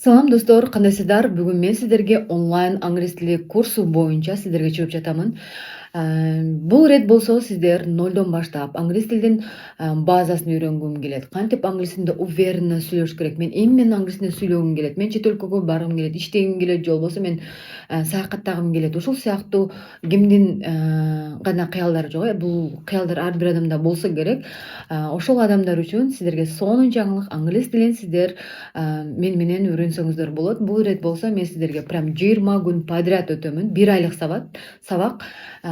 Салам достор, кандайсыздар? Бүгүн мен сиздерге онлайн англис тили курсу боюнча сиздерге чыгып жатамын. Бул ирет болсо сиздер нолдон баштап англис тилдин базасын үйрөнгүм келет. Кантип англис тилинде уверенно сүйлөш керек? Мен эмнени англис тилинде сүйлөгүм келет? Мен чет өлкөгө баргым келет, иштегим келет же болбосо мен саякаттагым келет. Ушул сыяктуу кимдин гана кыялдары жок, бул кыялдар ар бир адамда болсо керек. Ошол адамдар үчүн сиздерге сонун жаңылык, англис тилин сиздер мен менен үйрөнсөңүздөр болот. Бул ирет болсо мен сиздерге прям 20 күн подряд өтөмүн. 1 айлык сабак.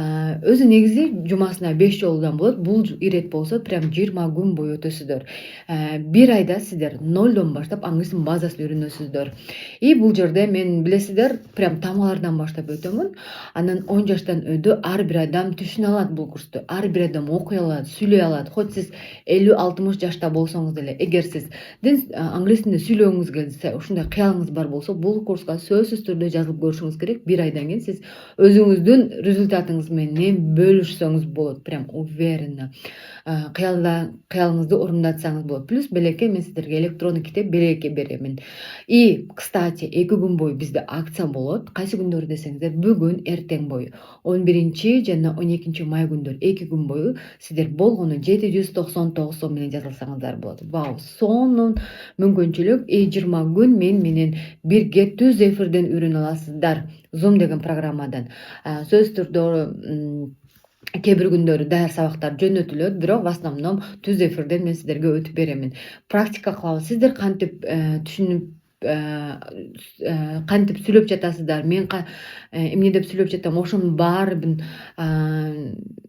Өзү негизи жумасына 5 жолудан болот. Бул ирет болсо прям 20 күн бою өтөсүздөр. 1 айда сиздер нолдон баштап англистин базасын үйрөнөсүздөр. И бул жерде мен билесиздер, прям тамгалардан баштап өтөмүн. Анан 10 жаштан өйдө ар бир адам түшүнө алат бул курсту. Ар бир адам окуй алат, сүйлөй алат. Хоть сиз 50-60 жашта болсоңуз деле, эгер сиздин англис тилинде сүйлөгүңүз келсе, ушундай кыялыңыз бар болсо, бул курска сөзсүз түрдө жазылып көрүшүңүз керек. 1 айдан кийин сиз өзүңүздүн результатыңыз менен бөлүшсөңүз болот. Прям уверенно. Кыялыңызды орундатсаңыз болот. Плюс белекке мен сиздерге электрондук китеп белекке беремин. И, кстати, 2 күн бою бизде акция болот. Кайсы күндөрү десеңиздер, бүгүн, эртең бою. 11 жана 12 май күндөр 2 күн бою сиздер болгону 799 сом менен жазылсаңыздар болот. Вау, сонун мүмкүнчүлүк. 20 күн мен менен бирге түз эфирден үйрөнө аласыздар. Zoom деген программадан. Сөзсүз түрдө кээ бир күндөрү даяр сабактар жөнөтүлөт, бирок в основном түз эфирден мен сиздерге өтүп беремин. Практика кылабыз. Сиздер кантип түшүнүп кантип сүйлөп жатасыздар, мен эмне деп сүйлөп жатам, ошонун баарын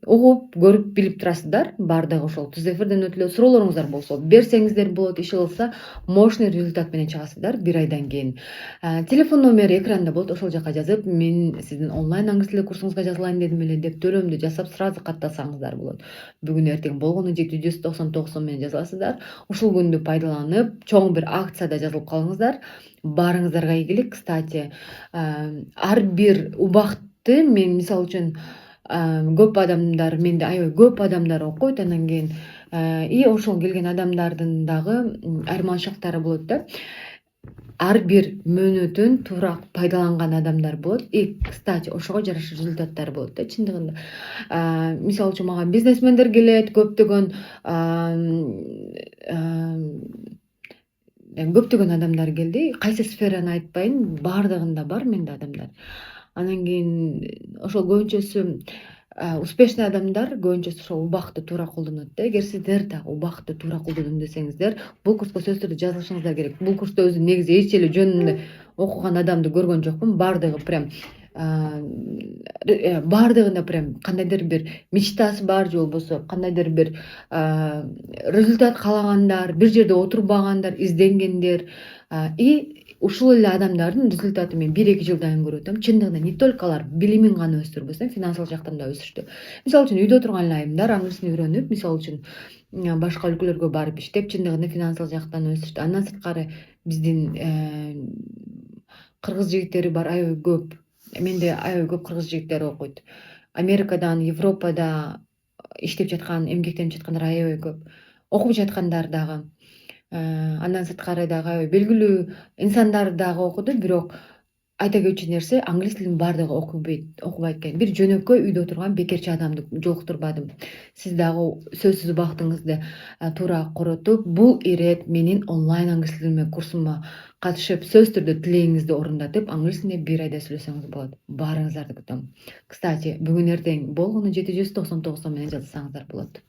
угуп, көрүп, билип турасыздар. Баардыгы ошол түз эфирден өтүлөт. Суроолоруңуздар болсо берсеңиздер болот, иш кылса мощный результат менен чыгасыздар 1 айдан кийин. Телефон номери экранда болот, ошол жака жазып, мен сиздин онлайн англис тили курсуңузга жазылайын дедим эле деп төлөмдү жасап сразу каттасаңыздар болот. Бүгүн эртең болгону 799 сом менен жазыласыздар. Ушул күндү пайдаланып, чоң бир акцияда жазылып калыңыздар. Баарыңыздарга ийгилик. Кстати, ар бир убакытты мен мисалы үчүн көп адамдар менде аябай көп адамдар окуйт, анан кийин и ошол келген адамдардын дагы айырмачылыктары болот да. Ар бир мөөнөтүн туура пайдаланган адамдар болот. И, кстати, ошого жараша результаттары болот да, чындыгында. Мисалы үчүн мага бизнесмендер келет, көптөгөн адамдар келди. Кайсы сфераны айтпайын, баардыгында бар менде адамдар. Анан кийин ошол көбүнчөсү успешный адамдар көбүнчөсү ошол убакытты туура колдонот да. Эгер сиздер да убакытты туура колдоном десеңиздер, бул курска сөзсүз түрдө жазылышыңыздар керек. Бул курсту өзү негизи эч эле жөнүндө окуган адамды көргөн жокмун. Баардыгы прям баардыгында прям кандайдыр бир мечтасы бар же болбосо кандайдыр бир результат каалагандар, бир жерде отурбагандар, изденгендер. И ушул эле адамдардын результатын мен 1-2 жылдан кийин көрүп атам. Чындыгында не только алар билимин гана өстүрбөсө, финансылык жактан да өсүштү. Мисалы үчүн үйдө отурган эле айымдар англис тилин үйрөнүп, мисалы үчүн башка өлкөлөргө барып иштеп, чындыгында финансылык жактан өсүштү. Андан сырткары биздин кыргыз жигиттери бар аябай көп. Менде аябай көп кыргыз жигиттери окуйт. Америкадан, Европада иштеп жаткан, эмгектенип жаткандар аябай көп. Окуп жаткандар дагы. Андан сырткары дагы белгилүү инсандар дагы окуду, бирок айта кетчү нерсе, англис тилин баардыгы окубайт экен. Бир жөнөкөй үйдө отурган бекерчи адамды жолуктурбадым. Сиз дагы сөзсүз убактыңызды туура коротуп, бул ирет менин онлайн англис тили курсума катышып, сөзсүз түрдө тилегиңизди орундатып, англис тилинде 1 айда сүйлөсөңүз болот. Баарыңыздарды күтөм. Кстати, бүгүн эртең болгону 799 сом менен жазылсаңыздар болот.